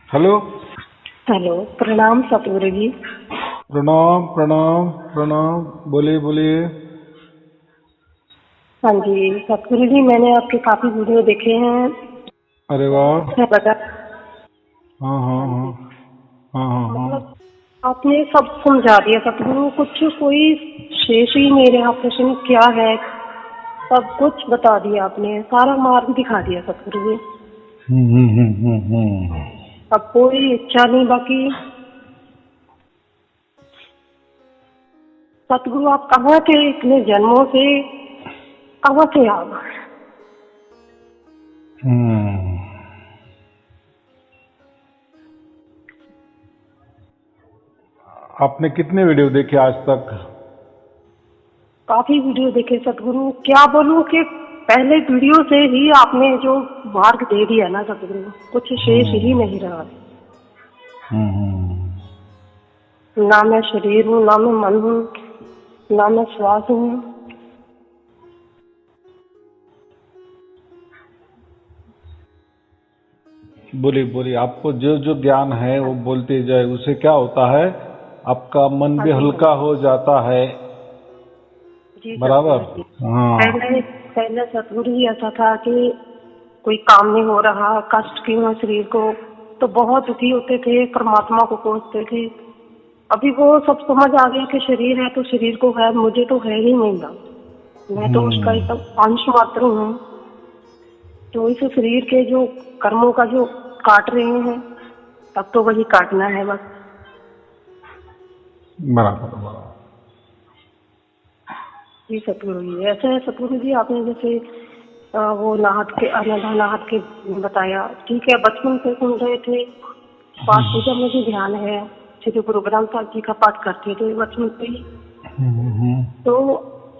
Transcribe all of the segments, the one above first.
Hello. Hello, प्रणाम सतगुरु जी। प्रणाम प्रणाम प्रणाम। बोलिए बोलिए। हाँ जी सतगुरु जी, मैंने आपके काफी वीडियो देखे हैं। अरे वाह। अच्छा लगा। हाँ हाँ हाँ हाँ। जी, हाँ हाँ हाँ। मतलब आपने सब समझा दिया सतगुरु, कुछ कोई शेष ही नहीं रहा। प्रश्न क्या है, सब कुछ बता दिया आपने, सारा मार्ग दिखा दिया सतगुरु जी। हम्म। अब कोई इच्छा नहीं बाकी। सतगुरु आप कहाँ थे इतने जन्मों से, कहाँ थे आप? हम्म। आपने कितने वीडियो देखे आज तक? काफी वीडियो देखे सतगुरु, क्या बोलूं कि पहले वीडियो से ही आपने जो मार्ग दे दिया ना सतगुरु, कुछ शेष ही नहीं रहा। हम्म। ना मैं शरीर हूँ, ना मैं मन हूँ, ना मैं श्वास हूँ। बोलिए बोलिए। आपको जो जो ज्ञान है वो बोलते जाए, उससे क्या होता है, आपका मन हाँ भी जी हल्का हो जाता है। जी बराबर। सतगुरु जी। हाँ। पहले पहले सतगुरु जी ऐसा था कि कोई काम नहीं हो रहा, कष्ट क्यों है शरीर को, तो बहुत दुखी होते थे, परमात्मा को कोसते थे। अभी वो सब समझ आ गया कि शरीर है तो शरीर को है, मुझे तो है ही नहीं ना, मैं तो उसका एक अंश मात्र हूँ। तो इस शरीर के जो कर्मों का जो काट रहे हैं, तब तो वही काटना है बस। बराबर बराबर। जी सतगुरु जी, ऐसा है सतगुरु जी, आपने जैसे वो नाहत के अनाथ के बताया, ठीक है, बचपन से सुन रहे थे, पाठ पूजा में भी ध्यान है, श्री गुरु ग्रंथ साहब जी का पाठ करते थे बचपन से ही। तो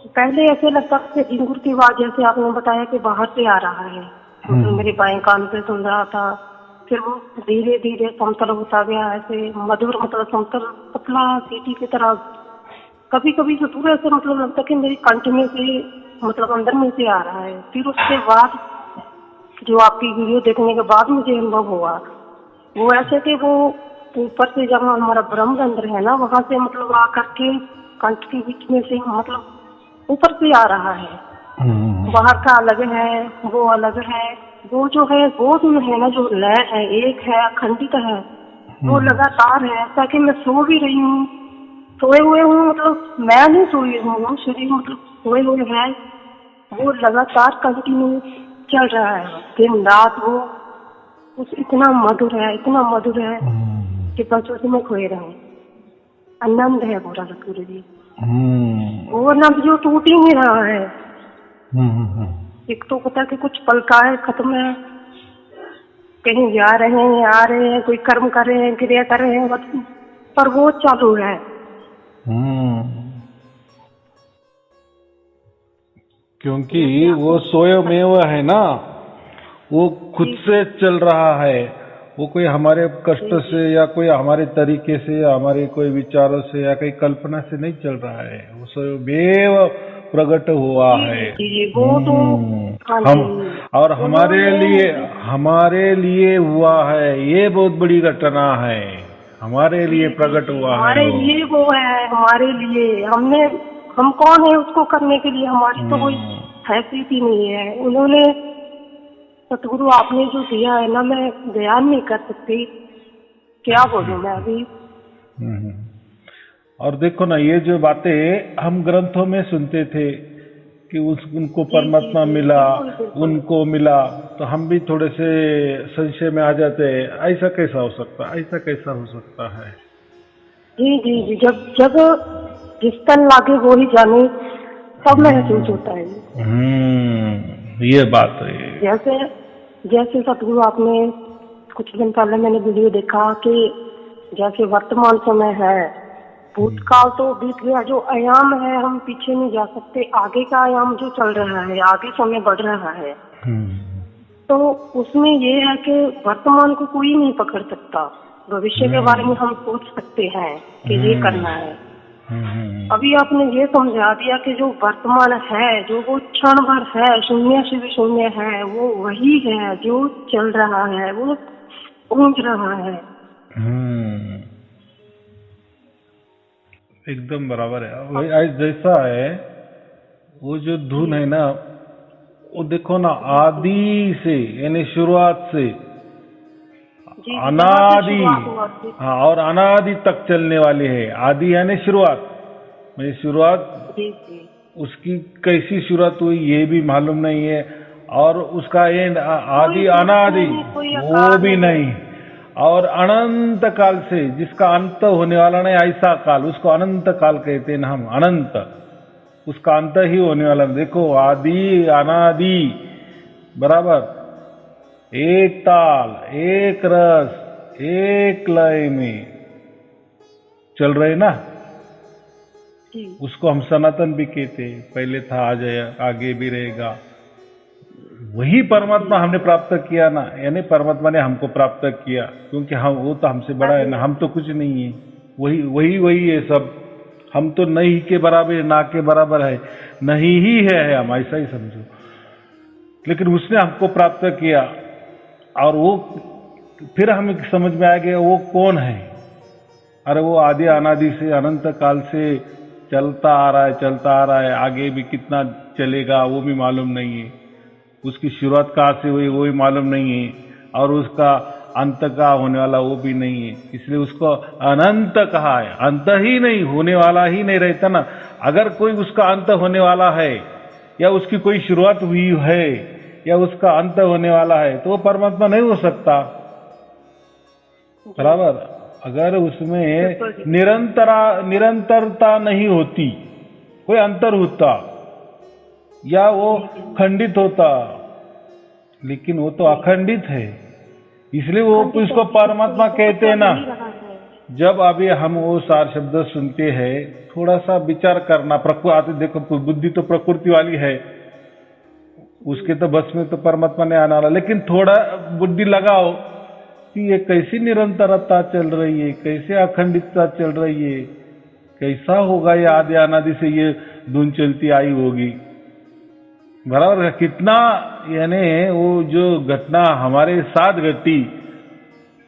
पहले ऐसे लगता था कि घुंघरू की आवाज, जैसे आपने बताया कि बाहर से आ रहा है, मतलब मेरे बाएं कान पे सुन रहा था। फिर वो धीरे धीरे समतल होता गया, ऐसे मधुर, मतलब समतल पतला सीटी की तरह। कभी कभी तो पूरा ऐसे मतलब लगता कि मेरी कंठ में से, मतलब अंदर में से आ रहा है। फिर उसके बाद जो आपकी वीडियो देखने के बाद मुझे अनुभव हुआ, वो ऐसे कि वो ऊपर से जहाँ हमारा ब्रह्मरंध्र है ना, वहां से मतलब आ करके कंठ के बीच में से, मतलब ऊपर से आ रहा है। बाहर का अलग है, वो अलग है। वो जो है वो जो है ना, जो लय है, एक है, अखंडित है, वो लगातार है। ऐसा कि मैं सो भी रही हूँ, सोए हुए हूँ, मतलब मैं नहीं सोई हूँ, शरीर मतलब सोए हुए है, वो लगातार कंटिन्यू चल रहा है दिन रात। वो उस इतना मधुर है, इतना मधुर है कि बस उसमें खोए रहे। आनंद है पूरा सतगुरु जी। वो आनंद जो टूट ही नहीं रहा है। एक तो पता कि कुछ पल का है, खत्म है, कहीं जा रहे हैं, आ रहे हैं, कोई कर्म कर रहे हैं, क्रिया कर रहे हैं, पर वो चालू है। क्योंकि वो स्वयमेव है ना, वो खुद से चल रहा है। वो कोई हमारे कष्ट से या कोई हमारे तरीके से या हमारे कोई विचारों से या कोई कल्पना से नहीं चल रहा है, वो स्वयमेव प्रकट हुआ है। जी वो तो हाँ हम जी, और उन्होंने हमारे लिए हुआ है, ये बहुत बड़ी घटना है। हमारे लिए प्रकट हुआ है हमारे वो। लिए वो है, हमारे लिए हमने, हम कौन है उसको करने के लिए, हमारी तो कोई हैसियत ही नहीं है। उन्होंने, सतगुरु आपने जो दिया है ना, मैं बयान नहीं कर सकती, क्या बोलूं मैं अभी। और देखो ना, ये जो बातें हम ग्रंथों में सुनते थे कि उनको परमात्मा मिला, बिल्कुल बिल्कुल। उनको मिला, तो हम भी थोड़े से संशय में आ जाते हैं, ऐसा कैसा हो सकता है, ऐसा कैसा हो सकता है। जी, जब जब जिस तन लागे वो ही जाने, तब महसूस होता है। ये बात है। जैसे जैसे सतगुरु आपने कुछ दिन पहले मैंने वीडियो देखा कि जैसे वर्तमान समय है, भूतकाल तो बीत गया, जो आयाम है हम पीछे नहीं जा सकते, आगे का आयाम जो चल रहा है, आगे समय बढ़ रहा है। तो उसमें ये है कि वर्तमान को कोई नहीं पकड़ सकता। भविष्य के बारे में हम सोच सकते हैं कि ये करना है। अभी आपने ये समझा दिया कि जो वर्तमान है, जो वो क्षण भर है, शून्य से भी शून्य है, वो वही है जो चल रहा है। वो गूंज रहा है। हम्म, एकदम बराबर है। वही आज जैसा है, वो जो धुन है ना, वो देखो ना, आदि से यानी शुरुआत से जी जी, जहाँ से अनादि, शुरुआत हुआ थी। हाँ, और अनादि तक चलने वाली है। आदि यानी शुरुआत, मेरी शुरुआत जी जी उसकी कैसी शुरुआत हुई ये भी मालूम नहीं है, और उसका एंड आदि कोई शुरुआत अनादि नहीं, कोई वो आकार भी नहीं। नहीं। और अनंत काल से, जिसका अंत होने वाला नहीं, ऐसा काल, उसको अनंत काल कहते हैं ना हम, अनंत, उसका अंत ही होने वाला नहीं। देखो, आदि अनादि बराबर, एक ताल, एक रस, एक लय में चल रहे ना, जी उसको हम सनातन भी कहते हैं। पहले था, आज है, आगे भी रहेगा। वही परमात्मा हमने प्राप्त किया ना, यानी परमात्मा ने हमको प्राप्त किया, क्योंकि हम, वो तो हमसे बड़ा है ना, हम तो कुछ नहीं है। वही वही वही है सब। हम तो नहीं के बराबर, ना के बराबर है, नहीं ही है हम, ऐसा ही समझो। लेकिन उसने हमको प्राप्त किया, और वो फिर हमें समझ में आ गया वो कौन है। अरे वो आदि अनादि से, अनंत काल से चलता आ रहा है, चलता आ रहा है, आगे भी कितना चलेगा वो भी मालूम नहीं है। उसकी शुरुआत कहाँ से हुई वो भी मालूम नहीं है, और उसका अंत का होने वाला वो भी नहीं है। इसलिए उसको अनंत कहा है। अंत ही नहीं, होने वाला ही नहीं रहता ना। अगर कोई उसका अंत होने वाला है, या उसकी कोई शुरुआत हुई है, या उसका अंत होने वाला है, तो वो परमात्मा नहीं हो सकता। बराबर। अगर उसमें निरंतरता नहीं होती, कोई अंतर होता, या वो खंडित होता, लेकिन वो तो अखंडित है, इसलिए वो उसको परमात्मा कहते हैं ना। जब अभी हम वो सार शब्द सुनते हैं, थोड़ा सा विचार करना। प्रकृति, देखो बुद्धि तो प्रकृति वाली है, उसके तो बस में तो परमात्मा ने आना वाला, लेकिन थोड़ा बुद्धि लगाओ कि ये कैसी निरंतरता चल रही है, कैसे अखंडितता चल रही है, कैसा होगा ये आदि अनादि से ये धुन चलती आई होगी। बराबर है। कितना, यानी वो जो घटना हमारे साथ घटी,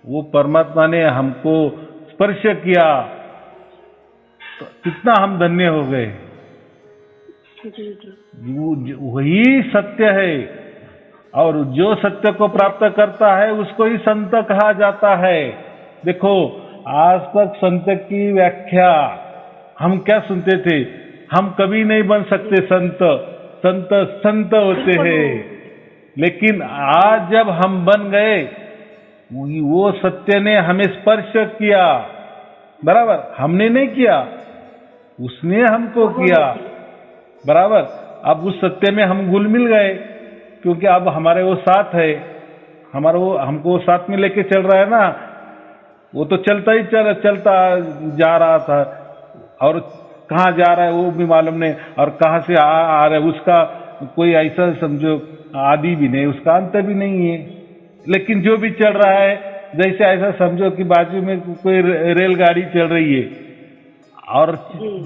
वो परमात्मा ने हमको स्पर्श किया, तो कितना हम धन्य हो गए। जी जी वही सत्य है, और जो सत्य को प्राप्त करता है उसको ही संत कहा जाता है। देखो, आज तक संत की व्याख्या हम क्या सुनते थे? हम कभी नहीं बन सकते संत, संत संत होते हैं। लेकिन आज जब हम बन गए, वो सत्य ने हमें स्पर्श किया। बराबर, हमने नहीं किया, उसने हमको किया। बराबर। अब उस सत्य में हम घुल मिल गए, क्योंकि अब हमारे वो साथ है, हमारा वो हमको साथ में लेके चल रहा है ना। वो तो चलता ही चलता जा रहा था, और कहाँ जा रहा है वो भी मालूम नहीं, और कहाँ से आ रहा है उसका कोई ऐसा समझो आदि भी नहीं, उसका अंत भी नहीं है। लेकिन जो भी चल रहा है, जैसे ऐसा समझो कि बाजू में कोई रेलगाड़ी चल रही है, और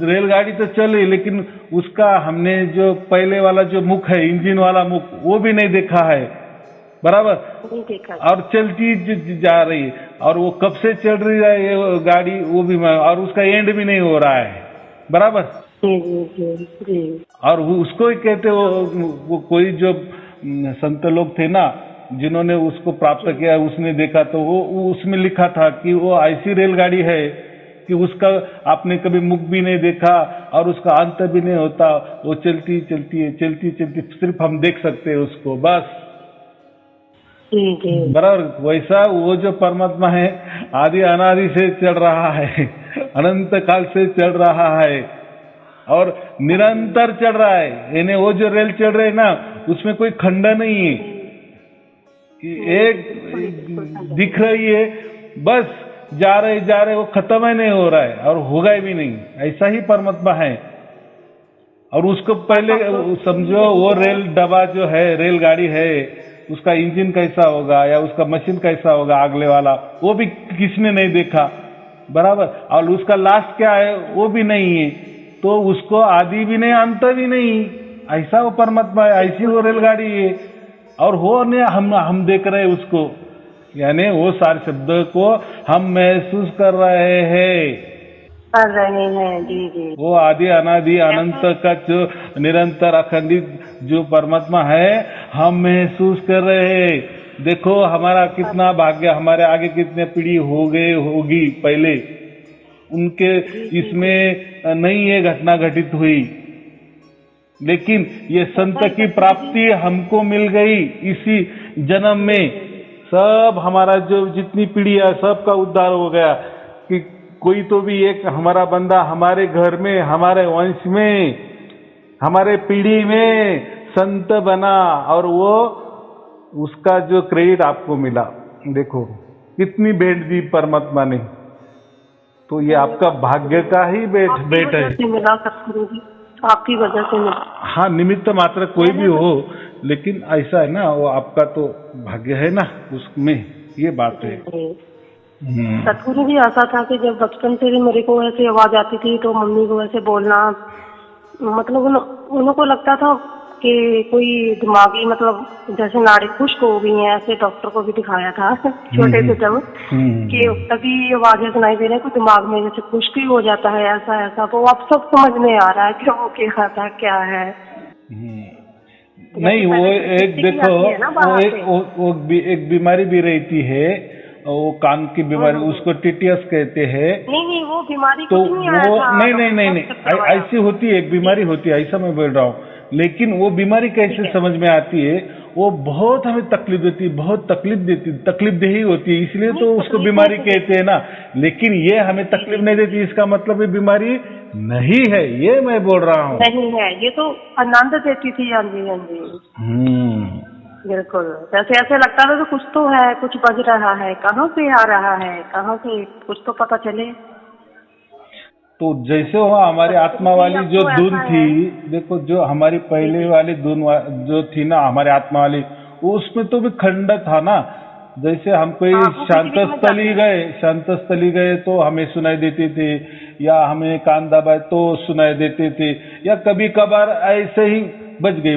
रेलगाड़ी तो चले, लेकिन उसका हमने जो पहले वाला जो मुख है, इंजन वाला मुख, वो भी नहीं देखा है। बराबर। और चलती जा रही है, और वो कब से चल रही है ये गाड़ी, वो भी, और उसका एंड भी नहीं हो रहा है। बराबर। और उसको ही कहते वो कोई जो संत लोग थे ना, जिन्होंने उसको प्राप्त किया, उसने देखा, तो वो उसमें लिखा था कि वो ऐसी रेलगाड़ी है कि उसका आपने कभी मुख भी नहीं देखा, और उसका अंत भी नहीं होता, वो चलती चलती है, चलती चलती, सिर्फ हम देख सकते हैं उसको, बस। बराबर। वैसा वो जो परमात्मा है, आदि अनादि से चल रहा है, अनंत काल से चल रहा है, और निरंतर चल रहा है। यानी वो जो रेल चल रहे है ना, उसमें कोई खंड नहीं है, एक दिख रही है, बस जा रहे, वो खत्म ही नहीं हो रहा है, और होगा भी नहीं। ऐसा ही परमात्मा है। और उसको पहले समझो, वो रेल डब्बा जो है, रेलगाड़ी है, उसका इंजन कैसा होगा, या उसका मशीन कैसा होगा अगले वाला, वो भी किसने नहीं देखा। बराबर। और उसका लास्ट क्या है वो भी नहीं है, तो उसको आदि भी नहीं, अंत भी नहीं। ऐसा वो परमात्मा है, ऐसी वो रेलगाड़ी है, और हो ने हम देख रहे हैं उसको। यानी वो सारे शब्द को हम महसूस कर रहे हैं। जी जी। वो आदि अनादि अनंत का जो निरंतर अखंडित जो परमात्मा है हम महसूस कर रहे हैं। देखो हमारा कितना भाग्य, हमारे आगे कितने पीढ़ी हो गए होगी पहले, उनके इसमें नहीं ये घटना घटित हुई, लेकिन ये संत की प्राप्ति हमको मिल गई इसी जन्म में। सब हमारा जो जितनी पीढ़ी है सबका उद्धार हो गया कि कोई तो भी एक हमारा बंदा हमारे घर में, हमारे वंश में, हमारे पीढ़ी में संत बना और वो उसका जो क्रेडिट आपको मिला। देखो कितनी भेंट दी परमात्मा ने, तो ये आपका भाग्य का ही भेंट है। मिला सतगुरु जी, आपकी वजह से मिला। हाँ, निमित्त मात्र कोई भी हो, लेकिन ऐसा है ना, वो आपका तो भाग्य है ना उसमें, ये बात है। सतगुरु जी ऐसा था कि जब बचपन से भी मेरे को ऐसे आवाज आती थी तो मम्मी को ऐसे बोलना, मतलब उनको लगता था कि कोई दिमागी, मतलब जैसे नाड़ी खुश्क हो गई है, ऐसे डॉक्टर को भी दिखाया था छोटे से जब, कि तभी आवाजें सुनाई दे रही है, कोई दिमाग में जैसे खुश्क ही हो जाता है, ऐसा ऐसा। तो अब सब समझ में आ रहा है कि वो क्या था, क्या है। नहीं, वो एक देखो वो एक बीमारी भी रहती है, वो कान की बीमारी, उसको टिटियस कहते हैं। नहीं वो बीमारी तो कुछ नहीं आया वो था। नहीं ऐसी होती है, एक बीमारी होती है, ऐसा मैं बोल रहा हूँ। लेकिन वो बीमारी कैसे समझ में आती है, वो बहुत हमें तकलीफ देती है, बहुत तकलीफ देही होती है, इसलिए तो उसको बीमारी कहते हैं ना। लेकिन ये हमें तकलीफ नहीं देती, इसका मतलब ये बीमारी नहीं है, ये मैं बोल रहा हूँ। नहीं है, ये तो आनंद देती थी। हाँ जी हाँ जी, बिल्कुल। जैसे ऐसे लगता था तो कुछ तो है, कुछ बज रहा है, कहाँ से आ रहा है, कहाँ से, कुछ तो पता चले। तो जैसे वो हमारी आत्मा वाली जो धुन थी, देखो जो हमारी पहले वाली धुन जो थी ना हमारी आत्मा वाली, उसमें तो भी खंड था ना। जैसे हम कोई शांत स्थली गए तो हमें सुनाई देते थे, या हमें कान दबाए तो सुनाई देते थे, या कभी कभार ऐसे ही बज गई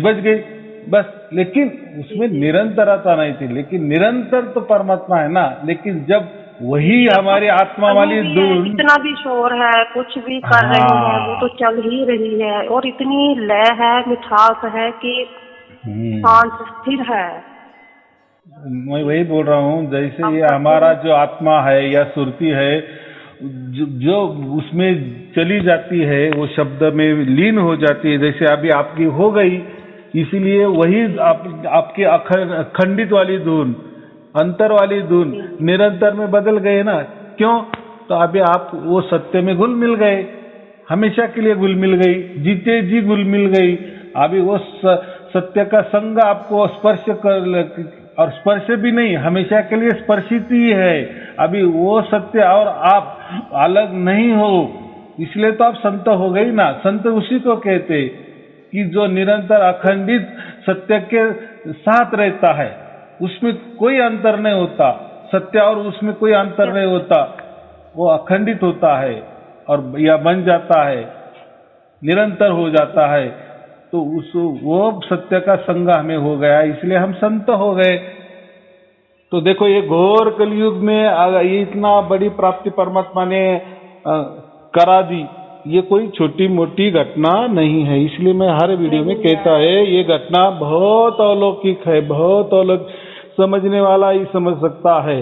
बस। लेकिन उसमें निरंतरता नहीं थी। लेकिन निरंतर तो परमात्मा है ना। लेकिन जब वही हमारी आत्मा वाली धुन, इतना भी शोर है, कुछ भी कर रहे हैं, वो तो चल ही रही है, और इतनी लय है, मिठास है कि शांत स्थिर है। मैं वही बोल रहा हूँ, जैसे ये हमारा जो आत्मा है या सुरती है, जो उसमें चली जाती है, वो शब्द में लीन हो जाती है, जैसे अभी आपकी हो गई, इसीलिए वही आपकी अखंडित वाली धुन, अंतर वाली धुन निरंतर में बदल गए ना। क्यों? तो अभी आप वो सत्य में घुल मिल गए, हमेशा के लिए घुल मिल गई, जीते जी घुल मिल गई। अभी वो सत्य का संग आपको स्पर्श कर, और स्पर्श भी नहीं, हमेशा के लिए स्पर्शित ही है। अभी वो सत्य और आप अलग नहीं हो, इसलिए तो आप संत हो गई ना। संत उसी को कहते कि जो निरंतर अखंडित सत्य के साथ रहता है, उसमें कोई अंतर नहीं होता, सत्य और उसमें कोई अंतर नहीं होता, वो अखंडित होता है और या बन जाता है, निरंतर हो जाता है। तो वो सत्य का संग हमें हो गया, इसलिए हम संत हो गए। तो देखो ये घोर कलयुग में ये इतना बड़ी प्राप्ति परमात्मा ने करा दी, ये कोई छोटी मोटी घटना नहीं है। इसलिए मैं हर वीडियो में कहता है ये घटना बहुत अलौकिक है, बहुत अलौकिक, समझने वाला ही समझ सकता है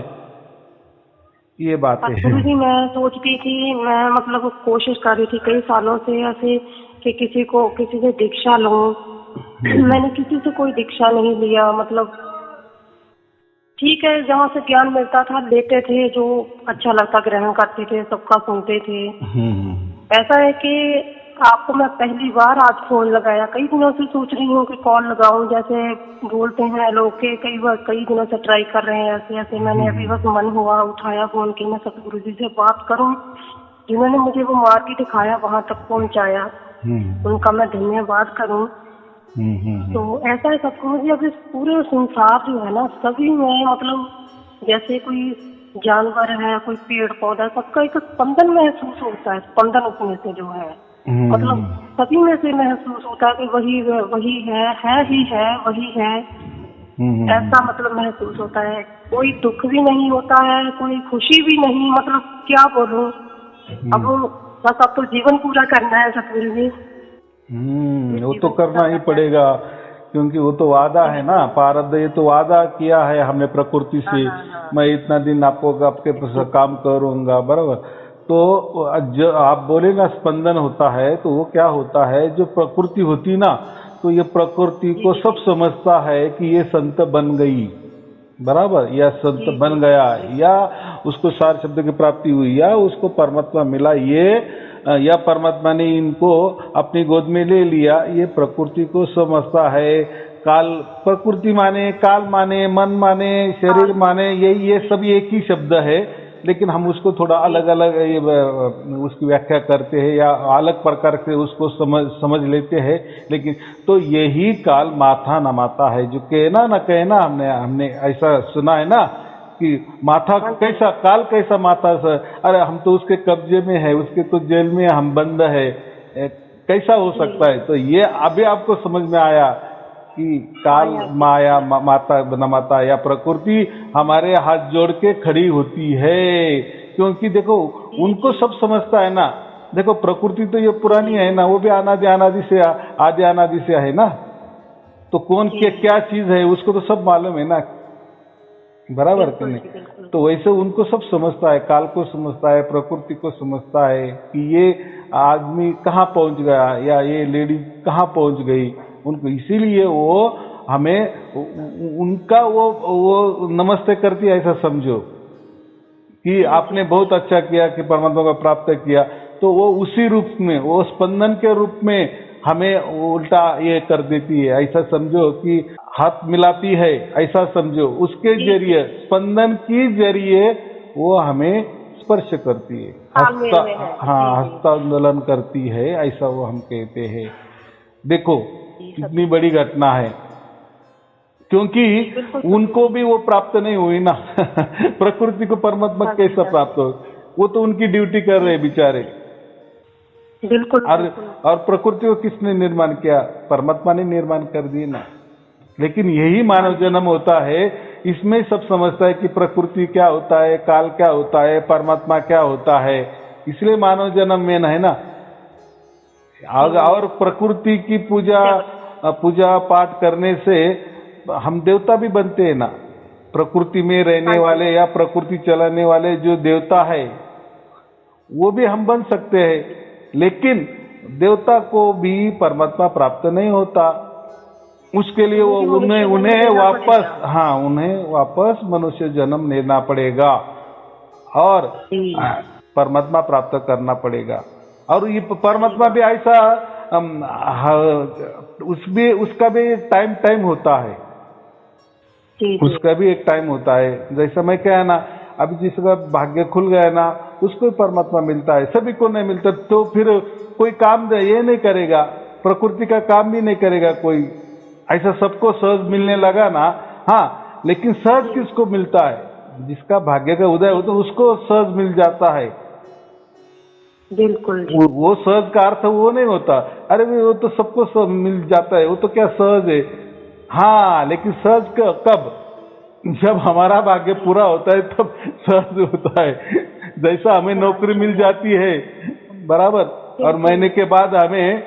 ये बात है। जी मैं सोचती थी, मैं मतलब कोशिश कर रही थी कई सालों से ऐसे कि किसी से दीक्षा लूं। मैंने किसी से कोई दीक्षा नहीं लिया, मतलब ठीक है जहाँ से ज्ञान मिलता था लेते थे, जो अच्छा लगता ग्रहण करते थे, सबका सुनते थे। ऐसा है कि आपको मैं पहली बार आज फोन लगाया, कई दिनों से सोच रही हूँ कि कॉल लगाऊं, जैसे बोलते हैं लोग के कई दिनों से ट्राई कर रहे हैं ऐसे। मैंने अभी बस मन हुआ उठाया फोन कि मैं सतगुरु जी से बात करूं, जिन्होंने मुझे वो मार्ग दिखाया, वहां तक पहुंचाया, उनका मैं धन्यवाद करूं। तो ऐसा है सतगुरु जी, अभी पूरे संसार जो है ना, सभी में मतलब जैसे कोई जानवर है, कोई पेड़ पौधा, सबका एक स्पंदन महसूस होता है। स्पंदन उसमें से जो है, मतलब सभी में से महसूस होता है कि वही है ही है, वही है। ऐसा मतलब महसूस होता है। कोई दुख भी नहीं होता है, कोई खुशी भी नहीं, मतलब क्या बोलूं। अब बस अब तो जीवन पूरा करना है सतगुरु जी। वो तो करना ही पड़ेगा, क्योंकि वो तो वादा है ना, प्रारब्ध। ये तो वादा किया है हमने प्रकृति से, मैं इतना दिन आपके काम करूंगा, बराबर। तो जो आप बोले ना स्पंदन होता है, तो वो क्या होता है, जो प्रकृति होती ना, तो ये प्रकृति को सब समझता है कि ये संत बन गई, बराबर, या संत बन गया, या उसको सार शब्द की प्राप्ति हुई, या उसको परमात्मा मिला, ये या परमात्मा ने इनको अपनी गोद में ले लिया, ये प्रकृति को समझता है। काल, प्रकृति माने काल माने मन माने शरीर माने, ये सब एक ही शब्द है, लेकिन हम उसको थोड़ा अलग अलग उसकी व्याख्या करते हैं, या अलग प्रकार से उसको समझ लेते हैं। लेकिन तो यही काल माथा न माता है, जो कहना न कहना, हमने ऐसा सुना है ना कि माथा कैसा, काल कैसा माथा से, अरे हम तो उसके कब्जे में है, उसके तो जेल में हम बंद है, कैसा हो सकता है। तो ये अभी आपको समझ में आया कि काल माया माता न माता, या प्रकृति हमारे हाथ जोड़ के खड़ी होती है। क्योंकि देखो उनको सब समझता है ना, देखो प्रकृति तो ये पुरानी है ना, वो भी आदि अनादि से है ना, तो कौन क्या चीज है उसको तो सब मालूम है ना, बराबर कि नहीं। तो वैसे उनको सब समझता है, काल को समझता है, प्रकृति को समझता है कि ये आदमी कहाँ पहुंच गया, या ये लेडी कहाँ पहुंच गई उनको। इसीलिए वो हमें उनका वो नमस्ते करती है, ऐसा समझो कि आपने बहुत अच्छा किया कि परमात्मा को प्राप्त किया। तो वो उसी रूप में, वो स्पंदन के रूप में हमें उल्टा ये कर देती है, ऐसा समझो कि हाथ मिलाती है, ऐसा समझो। उसके जरिए, स्पंदन की जरिए वो हमें स्पर्श करती है, हस्तांदोलन करती है, ऐसा वो हम कहते हैं। देखो कितनी बड़ी घटना है, क्योंकि उनको भी वो प्राप्त नहीं हुई ना प्रकृति को परमात्मा कैसा प्राप्त हो, वो तो उनकी ड्यूटी कर रहे बेचारे। बिल्कुल। और प्रकृति को किसने निर्माण किया, परमात्मा ने निर्माण कर दी ना। लेकिन यही मानव जन्म होता है, इसमें सब समझता है कि प्रकृति क्या होता है, काल क्या होता है, परमात्मा क्या होता है, इसलिए मानव जन्म में है ना। और प्रकृति की पूजा पाठ करने से हम देवता भी बनते हैं ना। प्रकृति में रहने वाले या प्रकृति चलाने वाले जो देवता है वो भी हम बन सकते हैं, लेकिन देवता को भी परमात्मा प्राप्त नहीं होता। उसके लिए वो उन्हें वापस मनुष्य जन्म लेना पड़ेगा और परमात्मा प्राप्त करना पड़ेगा। और ये परमात्मा भी ऐसा उसका भी एक टाइम होता है, उसका भी एक टाइम होता है। जैसा मैं क्या है ना, अभी जिसका भाग्य खुल गया ना उसको परमात्मा मिलता है, सभी को नहीं मिलता। तो फिर कोई काम ये नहीं करेगा, प्रकृति का काम भी नहीं करेगा कोई, ऐसा सबको सहज मिलने लगा ना। हाँ, लेकिन सहज किसको मिलता है, जिसका भाग्य का उदय हो तो उसको सहज मिल जाता है। बिल्कुल। वो सहज का अर्थ वो नहीं होता, अरे वो तो सबको सहज मिल जाता है, वो तो क्या सहज है। हाँ, लेकिन सहज कब, जब हमारा भाग्य पूरा होता है तब सहज होता है। जैसा हमें नौकरी मिल जाती है, बराबर, और महीने के बाद हमें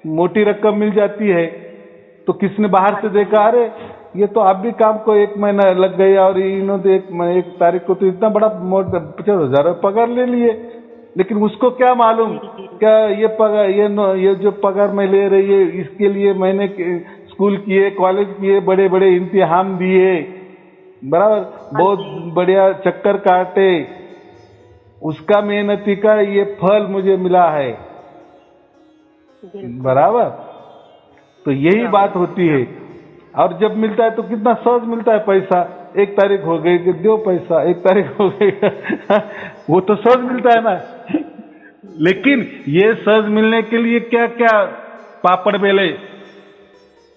मोटी रकम मिल जाती है, तो किसने बाहर से देखा, अरे ये तो आप भी काम को 1 महीना लग गया और इन्होंने 1 तारीख को तो इतना बड़ा 50,000 पगार ले लिए। लेकिन उसको क्या मालूम, क्या ये पगार, ये जो पगार मैं ले रही है, इसके लिए मैंने स्कूल किए, कॉलेज किए, बड़े बड़े इम्तिहान दिए, बराबर, बहुत बढ़िया चक्कर काटे, उसका मेहनती का ये फल मुझे मिला है, बराबर। तो यही बात होती है। और जब मिलता है तो कितना सहज मिलता है पैसा, 1 तारीख हो गई कि दो पैसा, 1 तारीख हो गई वो तो सहज मिलता है ना। लेकिन ये सहज मिलने के लिए क्या क्या पापड़ बेले,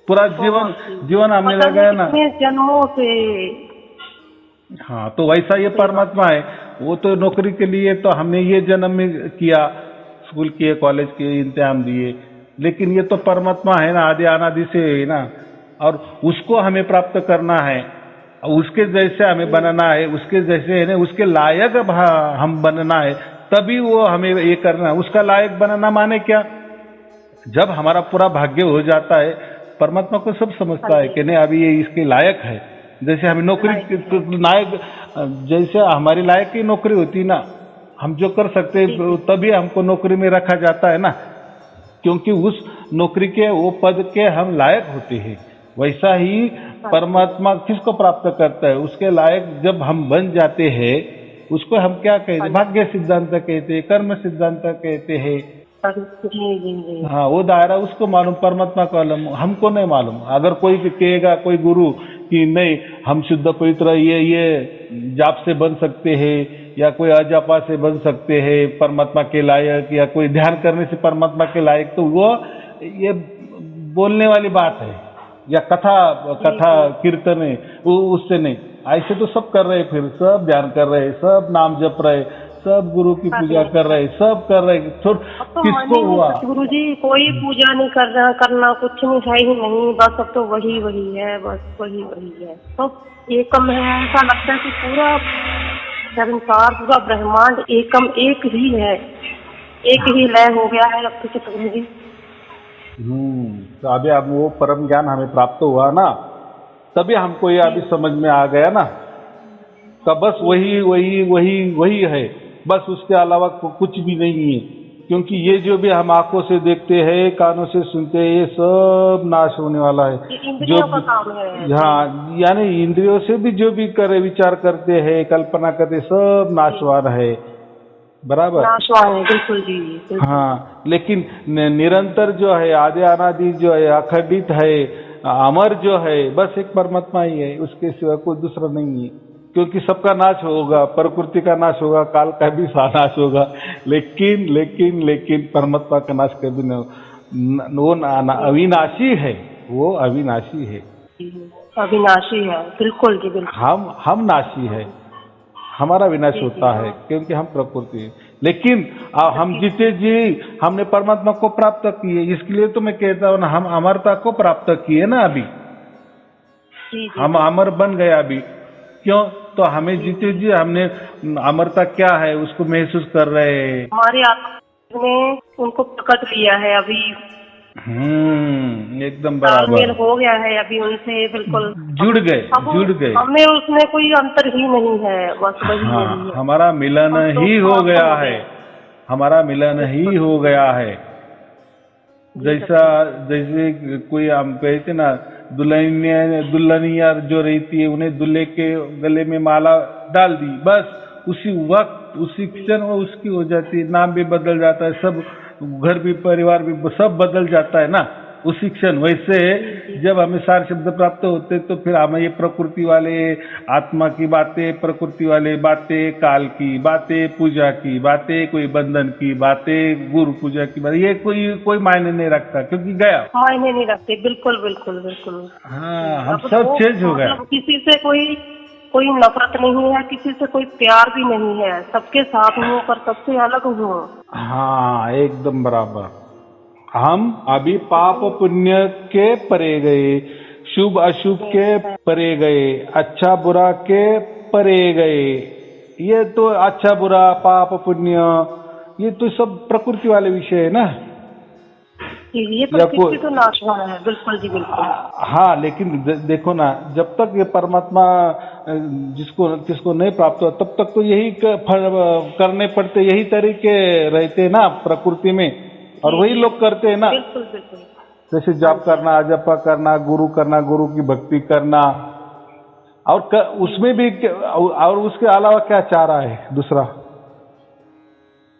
पूरा जीवन हमने लगाया ना, जन्मों से। हाँ, तो वैसा ये परमात्मा है, वो तो नौकरी के लिए तो हमने ये जन्म में किया, स्कूल किए, कॉलेज किए, इम्तिहान दिए, लेकिन ये तो परमात्मा है ना, आदि अनादि से है ना। और उसको हमें प्राप्त करना है, उसके जैसे हमें बनना है, उसके जैसे है ना, उसके लायक अब हम बनना है, तभी वो हमें ये करना है। उसका लायक बनना माने क्या? जब हमारा पूरा भाग्य हो जाता है, परमात्मा को सब समझता है कि नहीं अभी ये इसके लायक है। जैसे हमें नौकरी लायक, जैसे हमारी लायक की नौकरी होती ना, हम जो कर सकते हैं तभी हमको नौकरी में रखा जाता है ना, क्योंकि उस नौकरी के वो पद के हम लायक होते हैं। वैसा ही परमात्मा किसको प्राप्त करता है? उसके लायक जब हम बन जाते हैं, उसको हम क्या कहते हैं? भाग्य सिद्धांत कहते हैं, कर्म सिद्धांत कहते हैं। जी जी जी। हाँ, वो दायरा उसको मालूम, परमात्मा को मालूम, हमको नहीं मालूम। अगर कोई कहेगा, कोई गुरु कि नहीं हम शुद्ध पवित्र ये जाप से बन सकते हैं, या कोई अजापा से बन सकते हैं परमात्मा के लायक, या कोई ध्यान करने से परमात्मा के लायक, तो वो ये बोलने वाली बात है, या कथा कीर्तन है, वो उससे नहीं। ऐसे तो सब कर रहे, फिर सब ध्यान कर रहे, सब नाम जप रहे, सब गुरु की पूजा कर रहे, सब कर रहे, तो किसको हुआ? गुरु जी कोई पूजा नहीं करना कुछ नहीं है ही नहीं, बस अब तो वही है, बस वही है। तो एकम है, ऐसा लगता है कि पूरा संसार, पूरा ब्रह्मांड एकम एक ही है, एक ही लय हो गया है अब तो सतगुरु जी। तो अभी अब वो परम ज्ञान हमें प्राप्त हुआ ना, तभी हमको ये अभी समझ में आ गया ना, तो बस वही है, बस उसके अलावा कुछ भी नहीं है। क्योंकि ये जो भी हम आंखों से देखते हैं, कानों से सुनते हैं, ये सब नाश होने वाला है। जो का काम है। हाँ, यानी इंद्रियों से भी जो भी करे, विचार करते हैं, कल्पना करते, सब नाशवान है, बराबर नाशवान है, बिल्कुल जी बिल्कुल। हाँ, लेकिन निरंतर जो है, आदि अनादि जो है, अखंडित है, अमर जो है, बस एक परमात्मा ही है, उसके सिवा कोई दूसरा नहीं है। क्योंकि सबका नाश होगा, प्रकृति का नाश होगा, काल का भी नाश होगा, लेकिन परमात्मा का नाश कभी न, वो अविनाशी है, वो अविनाशी है, अविनाशी है, बिल्कुल जी बिल्कुल। हम नाशी है, हमारा विनाश होता है क्योंकि हम प्रकृति है। लेकिन हम जीते जी हमने परमात्मा को प्राप्त किए, इसलिए तो मैं कहता हूँ ना, हम अमरता को प्राप्त किए ना अभी, हम अमर बन गए अभी। क्यों? तो हमें जीते जी हमने अमरता क्या है उसको महसूस कर रहे हैं, हमारे आत्मा ने उनको प्रकट लिया है अभी। एकदम बराबर हो गया है अभी उनसे, बिल्कुल जुड़ गए। हमें उसमें कोई अंतर ही नहीं है, बस वही है। हमारा मिलन ही हो गया है, हमारा मिलन ही हो गया है। जैसे कोई हम कहते ना, दुल्हनिया जो रहती है, उन्हें दूल्हे के गले में माला डाल दी, बस उसी वक्त उसी क्षण वो उसकी हो जाती है, नाम भी बदल जाता है, सब घर भी परिवार भी सब बदल जाता है ना उसी क्षण। वैसे जब हमें सारे शब्द प्राप्त होते तो फिर हमें ये प्रकृति वाले आत्मा की बातें, प्रकृति वाले बातें, काल की बातें, पूजा की बातें, कोई बंधन की बातें, गुरु पूजा की बातें, ये कोई मायने नहीं रखता, क्योंकि गया मायने नहीं रखते, बिल्कुल बिल्कुल बिल्कुल। हाँ, हम सब चेंज हो गया। किसी से कोई नफरत नहीं है, किसी से कोई प्यार भी नहीं है, सबके साथ हूँ पर सबसे अलग हूँ। हाँ, एकदम बराबर। हम अभी पाप पुण्य के परे गए, शुभ अशुभ के परे गए, अच्छा बुरा के परे गए। ये तो अच्छा बुरा, पाप पुण्य, ये तो सब प्रकृति वाले विषय है ना, ये प्रकृति तो नाशवान है, बिल्कुल जी बिल्कुल। हाँ, लेकिन देखो ना, जब तक ये परमात्मा किसको नहीं प्राप्त हुआ, तब तक तो यही करने पड़ते, यही तरीके रहते ना प्रकृति में, और वही लोग करते हैं ना। बिल्कुल बिल्कुल। जैसे जाप करना, जपा करना, गुरु की भक्ति करना, और उसमें भी और उसके अलावा क्या चाह रहा है दूसरा।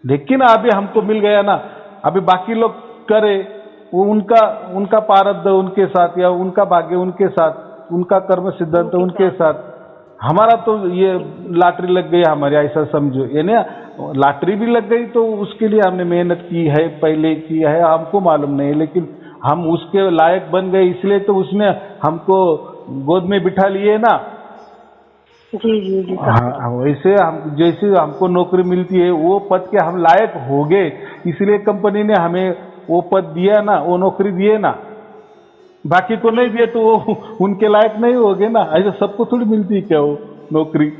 लेकिन अभी हमको मिल गया ना, अभी बाकी लोग करे, वो उनका प्रारब्ध उनके साथ, या उनका भाग्य उनके साथ, उनका कर्म सिद्धांत उनके साथ। हमारा तो ये लॉटरी लग गई हमारी, ऐसा समझो। यानी लॉटरी भी लग गई तो उसके लिए हमने मेहनत की है, पहले की है, हमको मालूम नहीं, लेकिन हम उसके लायक बन गए, इसलिए तो उसने हमको गोद में बिठा लिए ना। जी। हाँ, वैसे हम जैसे हमको नौकरी मिलती है, वो पद के हम लायक हो गए, इसलिए कंपनी ने हमें वो पद दिया ना, वो नौकरी दिए ना। बाकी को नहीं दिए तो वो उनके लायक नहीं होगे ना। ऐसा सबको थोड़ी मिलती है क्या वो नौकरी।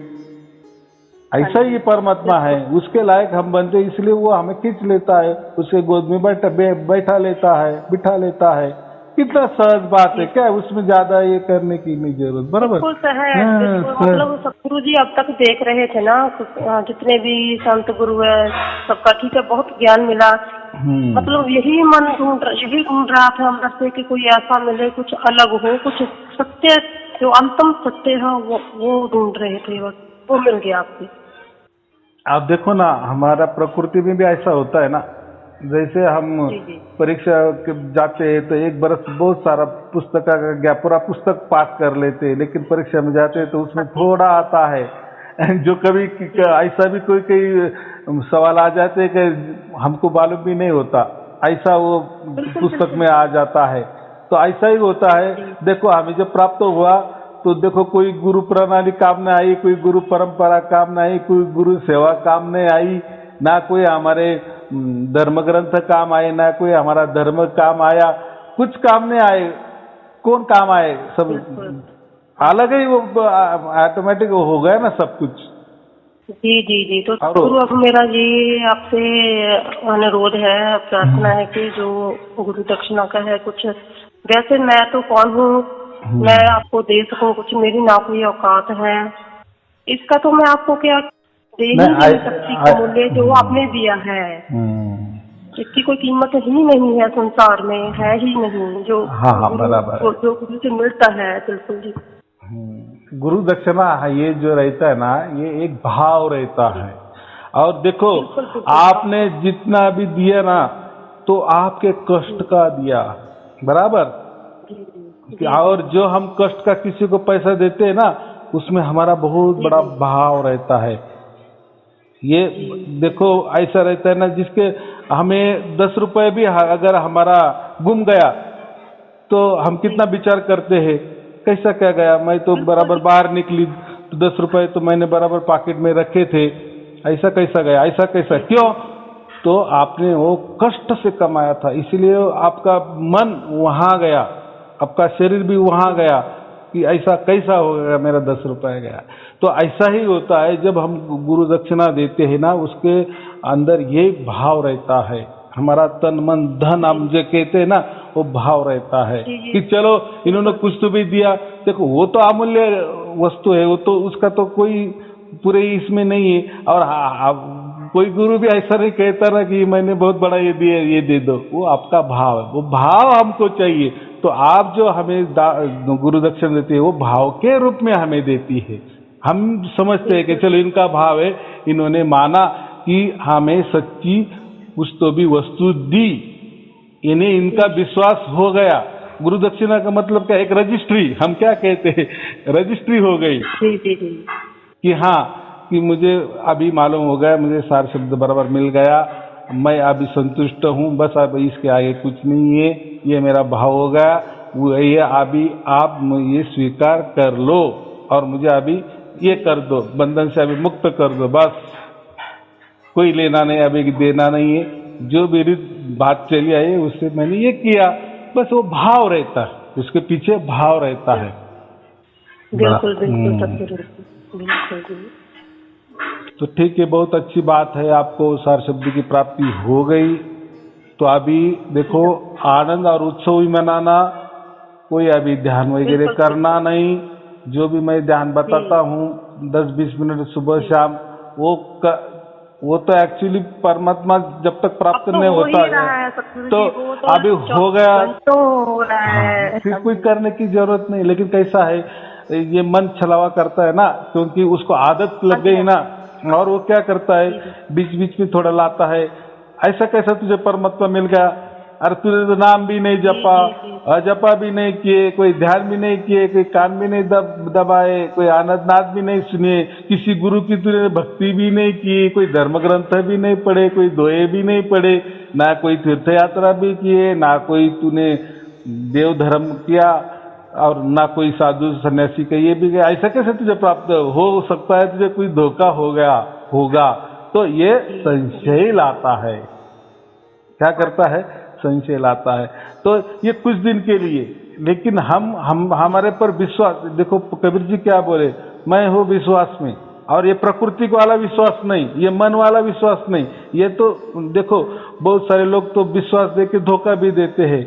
ऐसा ही परमात्मा है, उसके लायक हम बनते, इसलिए वो हमें खींच लेता है, उसके गोद में बैठा लेता है, बिठा लेता है। कितना सहज बात है, क्या उसमें ज्यादा ये करने की नहीं जरूरत। बराबर। बिल्कुल सहज। मतलब सतगुरु जी अब तक देख रहे थे ना, जितने भी संत गुरु है सबका, ठीक है, बहुत ज्ञान मिला। मतलब यही ढूंढ रहा था अंदर से कि कोई ऐसा मिले, कुछ अलग हो, कुछ सत्य, जो अंतिम सत्य है वो ढूंढ रहे थे, बस वो मिल गया आपसे। आप देखो ना, हमारा प्रकृति में भी ऐसा होता है ना, जैसे हम जी जी परीक्षा जाते हैं तो एक बरस बहुत सारा पुस्तक का गैप, पूरा पुस्तक पास कर लेते हैं, लेकिन परीक्षा में जाते हैं तो उसमें थोड़ा आता है। जो कभी ऐसा भी कोई सवाल आ जाते हैं कि हमको मालूम भी नहीं होता, ऐसा वो पुस्तक में आ जाता है। तो ऐसा ही होता है। देखो हमें जब प्राप्त हुआ तो देखो कोई गुरु प्रणाली काम नहीं आई, कोई गुरु परंपरा काम नहीं आई, कोई गुरु सेवा काम नहीं आई, ना कोई हमारे धर्म ग्रंथ काम आए, ना कोई हमारा धर्म काम आया, कुछ काम नहीं आए। कौन काम आए, सब अलग ही वो ऑटोमेटिक हो गया ना सब कुछ। जी जी जी। तो गुरु अब मेरा ये आपसे अनुरोध है, प्रार्थना है कि जो गुरु दक्षिणा का है कुछ, वैसे मैं तो कौन हूँ, मैं आपको दे सकूं कुछ, मेरी ना कोई औकात है, इसका तो मैं आपको क्या दे ही नहीं सकती मूल्य जो आपने दिया है। इसकी कोई कीमत ही नहीं है, संसार में है ही नहीं जो जो गुरु से मिलता है। बिल्कुल जी। गुरु दक्षिणा ये जो रहता है ना, ये एक भाव रहता है। और देखो आपने जितना भी दिया ना, तो आपके कष्ट का दिया, बराबर। और जो हम कष्ट का किसी को पैसा देते हैं ना, उसमें हमारा बहुत बड़ा भाव रहता है। ये देखो ऐसा रहता है ना, जिसके हमें 10 रुपए भी अगर हमारा गुम गया तो हम कितना विचार करते हैं, कैसा क्या गया, मैं तो बराबर बाहर निकली तो 10 रुपए तो मैंने बराबर पॉकेट में रखे थे, ऐसा कैसा गया, ऐसा कैसा, क्यों? तो आपने वो कष्ट से कमाया था, इसलिए आपका मन वहां गया, आपका शरीर भी वहां गया कि ऐसा कैसा हो गया, मेरा 10 रुपए गया। तो ऐसा ही होता है जब हम गुरु दक्षिणा देते हैं ना, उसके अंदर ये भाव रहता है, हमारा तन मन धन हम जो कहते हैं ना, वो भाव रहता है कि चलो इन्होंने कुछ तो भी दिया। देखो वो तो अमूल्य वस्तु है, वो तो उसका तो कोई पूरे इसमें नहीं है। और कोई गुरु भी ऐसा नहीं कहता ना कि मैंने बहुत बड़ा ये दिया, ये दे दो। वो आपका भाव है, वो भाव हमको चाहिए। तो आप जो हमें गुरु दक्षिणा देते हैं, वो भाव के रूप में हमें देती है। हम समझते हैं कि चलो इनका भाव है, इन्होंने माना कि हमें सच्ची कुछ तो भी वस्तु दी, इन्हें इनका विश्वास हो गया। गुरु दक्षिणा का मतलब क्या, एक रजिस्ट्री, हम क्या कहते हैं, रजिस्ट्री हो गई कि हाँ, कि मुझे अभी मालूम हो गया, मुझे सारे शब्द बराबर मिल गया, मैं अभी संतुष्ट हूँ, बस अब इसके आगे कुछ नहीं है, ये मेरा भाव हो गया, वो ये अभी आप ये स्वीकार कर लो और मुझे अभी ये कर दो, बंधन से अभी मुक्त कर दो, बस कोई लेना नहीं, अभी देना नहीं है। जो मेरी बात चली आई उससे मैंने ये किया, बस वो भाव रहता है, उसके पीछे भाव रहता है। बिल्कुल बिल्कुल बिल्कुल। तो ठीक है, बहुत अच्छी बात है, आपको सार शब्द की प्राप्ति हो गई। तो अभी देखो आनंद और उत्सव भी मनाना, कोई अभी ध्यान वगैरह करना नहीं। जो भी मैं ध्यान बताता हूँ 10-20 मिनट सुबह शाम, वो तो एक्चुअली परमात्मा जब तक प्राप्त नहीं होता है तो अभी हो गया, फिर कोई करने की जरूरत नहीं। लेकिन कैसा है, ये मन छलावा करता है ना, क्योंकि उसको आदत लग गई ना, और वो क्या करता है, बीच बीच में थोड़ा लाता है, ऐसा कैसा तुझे परमात्मा मिल गया, अरे तूने तो नाम भी नहीं जपा, अजपा भी नहीं किए, कोई ध्यान भी नहीं किए, कोई कान भी नहीं दबाए, कोई आनंद नाद भी नहीं सुने, किसी गुरु की तूने भक्ति भी नहीं की, कोई धर्म ग्रंथ भी नहीं पढ़े, कोई दोहे भी नहीं पढ़े, ना कोई तीर्थ यात्रा भी किए, ना कोई तूने देव धर्म किया, और ना कोई साधु सन्यासी का ये भी गया। ऐसा कैसे तुझे प्राप्त हो सकता है, तुझे कोई धोखा हो गया होगा। तो ये संशय लाता है, क्या करता है, संशय लाता है। तो ये कुछ दिन के लिए, लेकिन हम हमारे पर विश्वास, देखो कबीर जी क्या बोले, मैं हूँ विश्वास में, और ये प्रकृति वाला विश्वास नहीं, ये मन वाला विश्वास नहीं। ये तो देखो बहुत सारे लोग तो विश्वास देके धोखा भी देते हैं,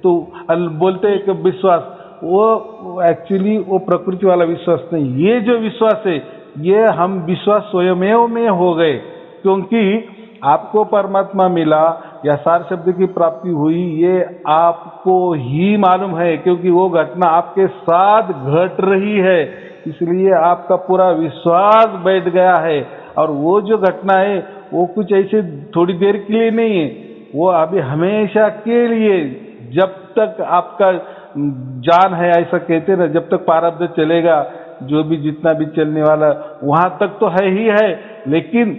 तो बोलते हैं कि विश्वास, वो एक्चुअली वो प्रकृति वाला विश्वास नहीं। ये जो विश्वास है ये हम विश्वास स्वयमेव में हो गए, क्योंकि आपको परमात्मा मिला या सार शब्द की प्राप्ति हुई, ये आपको ही मालूम है, क्योंकि वो घटना आपके साथ घट रही है, इसलिए आपका पूरा विश्वास बैठ गया है। और वो जो घटना है वो कुछ ऐसे थोड़ी देर के लिए नहीं है, वो अभी हमेशा के लिए, जब तक आपका जान है, ऐसा कहते ना, जब तक प्रारब्ध चलेगा, जो भी जितना भी चलने वाला वहां तक तो है ही है, लेकिन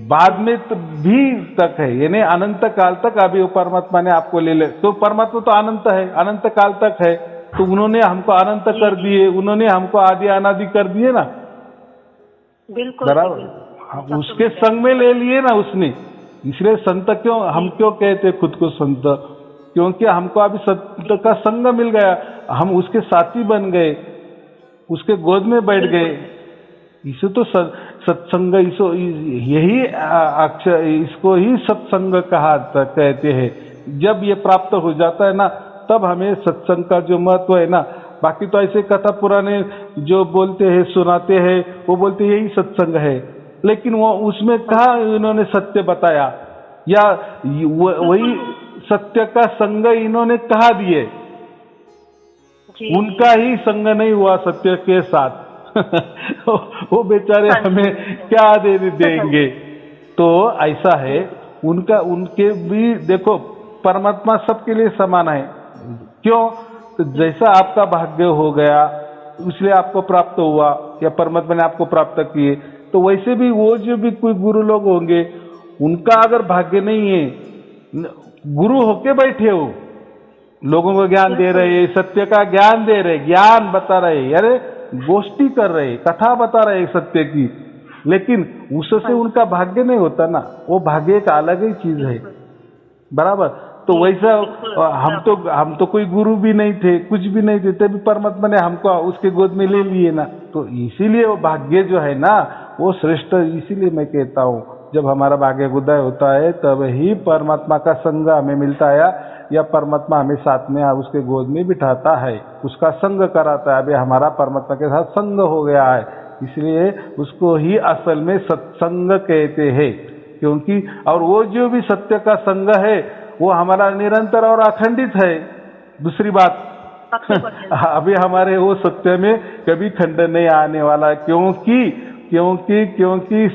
बाद में तो भी तक है, यानी अनंत काल तक अभी वो परमात्मा ने आपको ले ले, तो परमात्मा तो अनंत है, अनंत काल तक है, तो उन्होंने हमको अनंत कर दिए, उन्होंने हमको आदि अनादि कर दिए ना, बिल्कुल बराबर, उसके संग में ले लिए ना उसने। इसलिए संत क्यों, हम क्यों कहते खुद को संत, क्योंकि हमको अभी संत का संग मिल गया, हम उसके साथी बन गए, उसके गोद में बैठ गए। इसे तो सत्संग, यही अक्षर, इसको ही सत्संग कहते हैं। जब ये प्राप्त हो जाता है ना, तब हमें सत्संग का जो महत्व है ना, बाकी तो ऐसे कथा पुराने जो बोलते हैं, सुनाते हैं, वो बोलते यही सत्संग है, लेकिन वो उसमें कहाँ इन्होंने सत्य बताया, या वही सत्य का संग इन्होंने कहा दिए, उनका ही संग नहीं हुआ सत्य के साथ। वो बेचारे हमें क्या देंगे। तो ऐसा है, उनके भी देखो, परमात्मा सबके लिए समान है। क्यों? तो जैसा आपका भाग्य हो गया इसलिए आपको प्राप्त हुआ, या परमात्मा ने आपको प्राप्त किए, तो वैसे भी वो जो भी कोई गुरु लोग होंगे, उनका अगर भाग्य नहीं है, गुरु होके बैठे हो, लोगों को ज्ञान दे रहे, सत्य का ज्ञान दे रहे, ज्ञान बता रहे, अरे गोष्ठी कर रहे, कथा बता रहे सत्य की, लेकिन उससे उनका भाग्य नहीं होता ना, वो भाग्य एक अलग ही चीज है, बराबर। तो वैसा हम तो कोई गुरु भी नहीं थे, कुछ भी नहीं थे, तभी परमात्मा ने हमको उसके गोद में ले लिए ना, तो इसीलिए वो भाग्य जो है ना वो श्रेष्ठ। इसीलिए मैं कहता हूँ, जब हमारा भाग्य उदय होता है तब ही परमात्मा का संग हमें मिलता है, या परमात्मा हमें साथ में उसके गोद में बिठाता है, उसका संग कराता है। अभी हमारा परमात्मा के साथ संग हो गया है, इसलिए उसको ही असल में सत्संग कहते हैं। क्योंकि और वो जो भी सत्य का संग है वो हमारा निरंतर और अखंडित है। दूसरी बात, अभी हमारे वो सत्य में कभी खंडन नहीं आने वाला, क्योंकि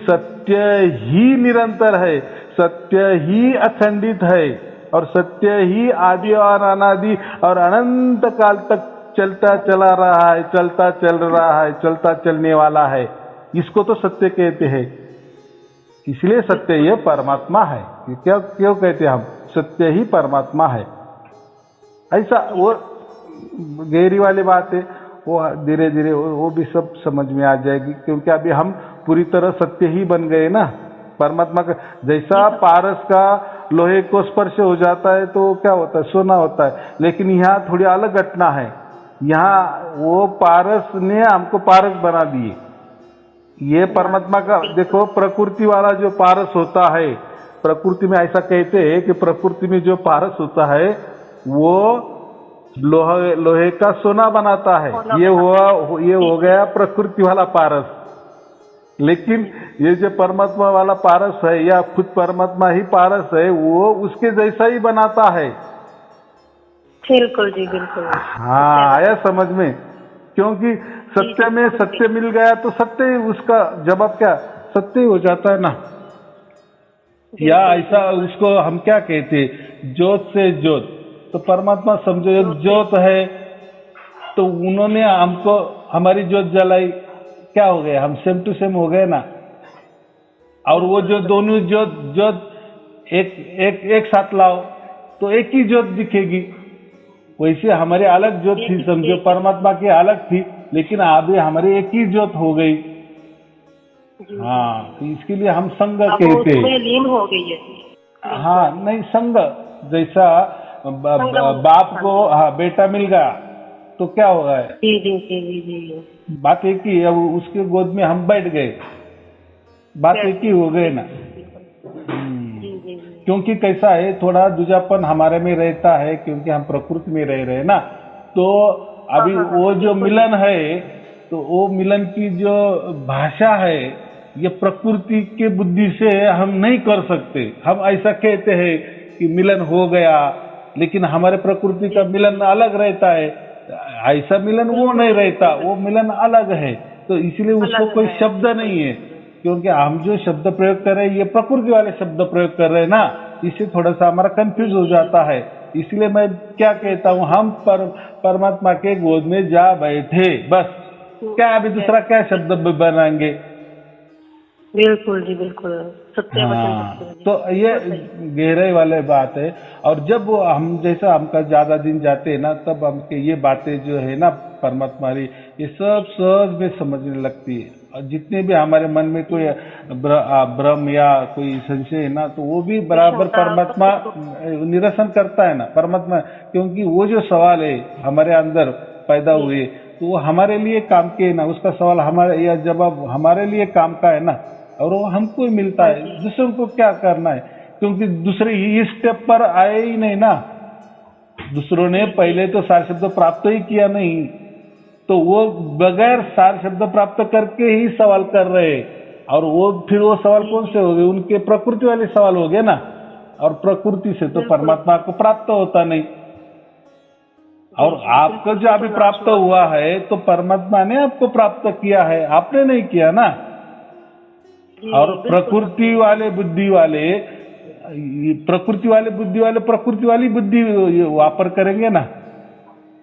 सत्य ही निरंतर है, सत्य ही अखंडित है, और सत्य ही आदि और अनादि और अनंत काल तक चलता चला रहा है, चलता चल रहा है, चलता चलने वाला है। इसको तो सत्य कहते हैं। इसलिए सत्य ये परमात्मा है। क्यों कहते हैं हम, सत्य ही परमात्मा है। ऐसा वो गहरी वाली बात है, वो धीरे धीरे वो भी सब समझ में आ जाएगी, क्योंकि अभी हम पूरी तरह सत्य ही बन गए ना। परमात्मा का जैसा पारस का लोहे को स्पर्श हो जाता है तो क्या होता है, सोना होता है, लेकिन यहाँ थोड़ी अलग घटना है। यहाँ वो पारस ने हमको पारस बना दिए। ये परमात्मा का देखो, प्रकृति वाला जो पारस होता है, प्रकृति में ऐसा कहते हैं कि प्रकृति में जो पारस होता है वो लोहे का सोना बनाता है। ये हो गया प्रकृति वाला पारस। लेकिन ये जो परमात्मा वाला पारस है, या खुद परमात्मा ही पारस है, वो उसके जैसा ही बनाता है। बिल्कुल जी, बिल्कुल। हाँ, आया समझ में। क्योंकि सत्य में सत्य मिल गया तो सत्य उसका जवाब क्या, सत्य हो जाता है ना। या ऐसा उसको हम क्या कहते, ज्योत से ज्योत, तो परमात्मा समझो एक ज्योत है, तो उन्होंने हमको हमारी ज्योत जलाई, क्या हो गया, हम सेम टू सेम हो गए ना। और वो जो दोनों ज्योत एक साथ लाओ तो एक ही ज्योत दिखेगी। वैसे हमारी अलग ज्योत थी, समझो परमात्मा की अलग थी, लेकिन अभी हमारी एक ही ज्योत हो गई। हाँ, तो इसके लिए हम संग कहते हैं। लीन हो गई है। हाँ, नहीं, संग जैसा बाप को बेटा मिल गया, तो क्या होगा? जी जी जी जी जी। बात एक ही है, अब उसके गोद में हम बैठ गए, बात एक ही हो गई ना। जी जी जी। क्योंकि कैसा है, थोड़ा दूजापन हमारे में रहता है, क्योंकि हम प्रकृति में रह रहे हैं ना। तो अभी हाँ, वो जो बिल्कुल। मिलन है, तो वो मिलन की जो भाषा है, ये प्रकृति के बुद्धि से हम नहीं कर सकते। हम ऐसा कहते हैं कि मिलन हो गया, लेकिन हमारे प्रकृति का मिलन अलग रहता है, ऐसा मिलन वो नहीं रहता, वो मिलन अलग है। तो इसलिए उसको अलग कोई है, शब्द नहीं है, क्योंकि हम जो शब्द प्रयोग कर रहे हैं ये प्रकृति वाले शब्द प्रयोग कर रहे हैं ना, इससे थोड़ा सा हमारा कंफ्यूज हो जाता है। इसलिए मैं क्या कहता हूँ, हम परमात्मा के गोद में जा बैठे, बस। क्या अभी दूसरा क्या शब्द बनाएंगे? बिल्कुल जी, बिल्कुल सत्य वचन हाँ, सत्य जी। तो ये गहराई वाले बात है। और जब वो हम जैसा हमका ज्यादा दिन जाते हैं ना, तब हमके ये बातें जो है ना परमात्मा की, ये सब सहज में समझने लगती है। और जितने भी हमारे मन में कोई भ्रम या कोई संशय है ना, तो वो भी बराबर परमात्मा निरसन करता है ना परमात्मा। क्योंकि वो जो सवाल है हमारे अंदर पैदा हुए, तो वो हमारे लिए काम के है ना, उसका सवाल हमारे या जवाब हमारे लिए काम का है ना, और वो हमको ही मिलता है। दूसरों को क्या करना है, क्योंकि दूसरे इस स्टेप पर आए ही नहीं ना। दूसरों ने पहले तो सार शब्द प्राप्त ही किया नहीं, तो वो बगैर सार शब्द प्राप्त करके ही सवाल कर रहे हैं। और वो फिर वो सवाल कौन से हो गए? उनके प्रकृति वाले सवाल हो गए ना। और प्रकृति से तो परमात्मा को प्राप्त होता नहीं। और आपको जो अभी प्राप्त हुआ है, तो परमात्मा ने आपको प्राप्त किया है, आपने नहीं किया ना। और प्रकृति वाले बुद्धि वाले प्रकृति वाली बुद्धि वापर करेंगे ना,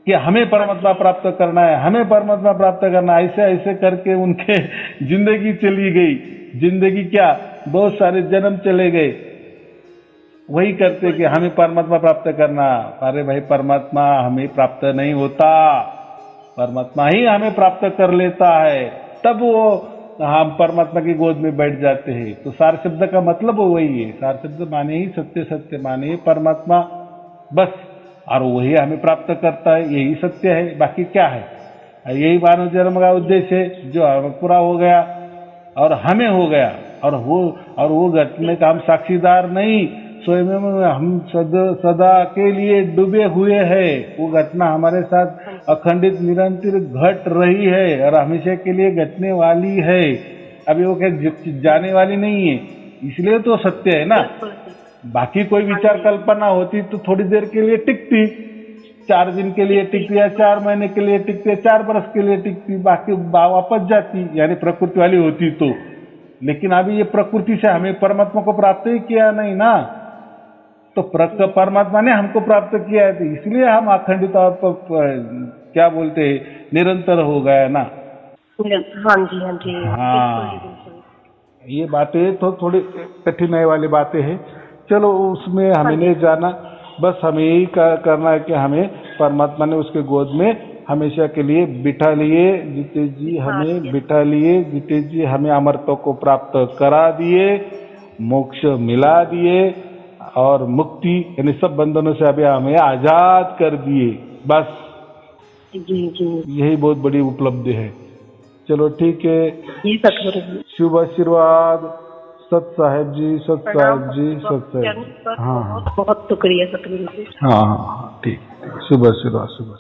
कि हमें परमात्मा प्राप्त करना है, हमें परमात्मा प्राप्त करना है। ऐसे ऐसे करके उनके जिंदगी चली गई। जिंदगी क्या, बहुत सारे जन्म चले गए, वही करते कि हमें परमात्मा प्राप्त करना। अरे भाई, परमात्मा हमें प्राप्त नहीं होता, परमात्मा ही हमें प्राप्त कर लेता है, तब वो हम परमात्मा की गोद में बैठ जाते हैं। तो सार शब्द का मतलब वही है। सार शब्द माने ही सत्य, सत्य माने ही परमात्मा, बस। और वही हमें प्राप्त करता है, यही सत्य है, बाकी क्या है? यही मानव जन्म का उद्देश्य है, जो पूरा हो गया और हमें हो गया। और वो घटने का हम साक्षीदार नहीं, स्वयं में हम सदा के लिए डूबे हुए हैं। वो घटना हमारे साथ अखंडित निरंतर घट रही है और हमेशा के लिए घटने वाली है। अभी वो क्या जाने वाली नहीं है, इसलिए तो सत्य है ना। बाकी कोई विचार कल्पना होती तो थोड़ी देर के लिए टिकती, 4 दिन के लिए टिकती या 4 महीने के लिए टिकती या 4 बरस के लिए टिकती, बाकी वापस जाती, यानी प्रकृति वाली होती तो। लेकिन अभी ये प्रकृति से हमें परमात्मा को प्राप्त ही किया नहीं ना, तो परमात्मा ने हमको प्राप्त किया है, इसलिए हम अखंडित और क्या बोलते हैं, निरंतर हो गया ना। हाँ जी, हाँ जी। हाँ, ये बातें तो थोड़ी कठिनाई वाली बातें हैं। चलो, उसमें हमें नहीं जाना, बस हमें यही करना है कि हमें परमात्मा ने उसके गोद में हमेशा के लिए बिठा लिए। जितेश जी हमें बिठा लिए, जितेश जी हमें अमरत्व को प्राप्त करा दिए, मोक्ष मिला दिए और मुक्ति यानी सब बंधनों से अभी हमें आजाद कर दिए, बस। जी जी, यही बहुत बड़ी उपलब्धि है। चलो ठीक है, शुभ आशीर्वाद। सत साहेब जी, सत साहेब जी, सत साहेब। हाँ, बहुत शुक्रिया सतगुरु जी। हाँ, ठीक, शुभ आशीर्वाद, शुभ।